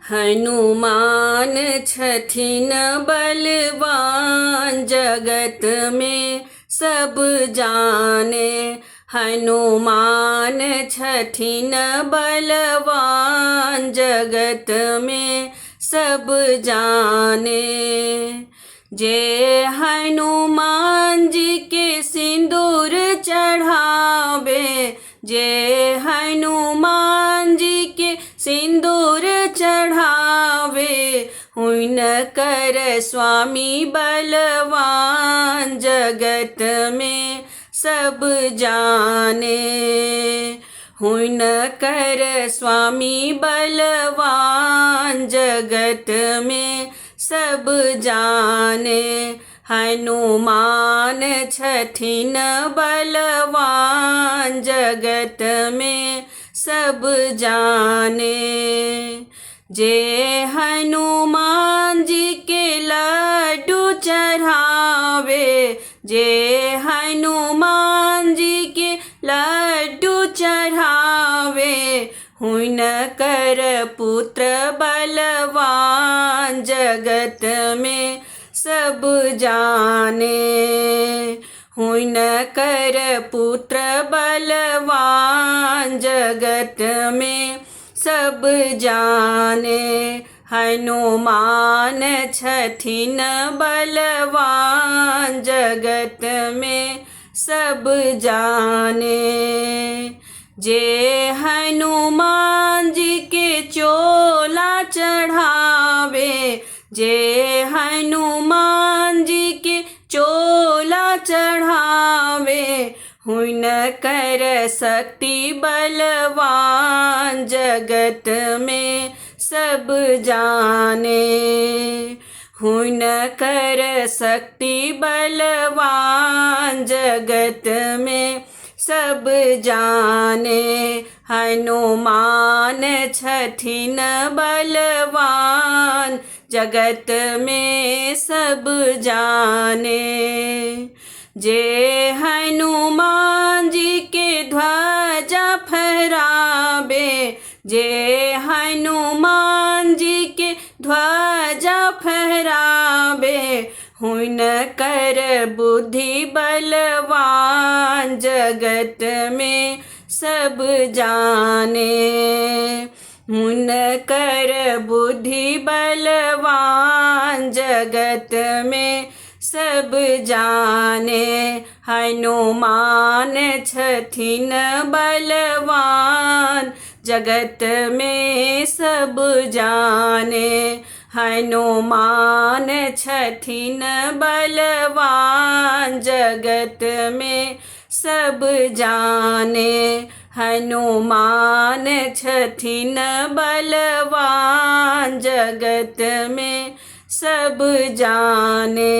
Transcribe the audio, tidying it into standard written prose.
हनुमान छथिन बलवान, जगत में सब जाने। हनुमान छथिन बलवान, जगत में सब जाने। जे हनुमान जी के सिंदूर चढ़ावे, जे हनुमान जी के सिंदूर चढ़ावे, हुनकर स्वामी बलवान, जगत में सब जाने। हुनकर स्वामी बलवान, जगत में सब जाने। हनुमान छथिन बलवान, जगत में सब जाने। जे हनुमान जी के लड्डू चढ़ावे, जे हनुमान जी के लड्डू चढ़ावे, हुनकर पुत्र बलवान, जगत में सब जाने। हुनकर पुत्र बलवान, जगत में सब जाने। हनुमान छथिन बलवान, जगत में सब जाने। जे हनुमान जी के चोला चढ़ावे, जे हनुमान जी के चोला चढ़ावे, हुनकर शक्ति बलवान, जगत में सब जाने। हुनकर शक्ति बलवान, जगत में सब जाने। हनुमान छथिन बलवान, जगत में सब जाने। जे हनुमान जी के ध्वजा फहरावे, जे हनुमान जी के ध्वजा फहरावे, हुनकर बुद्धि बलवान, जगत में सब जाने। हुनकर बुद्धि बलवान, जगत में सब जाने। हनुमान छथिन बलवान, जगत में सब जाने। हनुमान छथिन बलवान, जगत में सब जाने। हनुमान छथिन बलवान, जगत में सब जाने।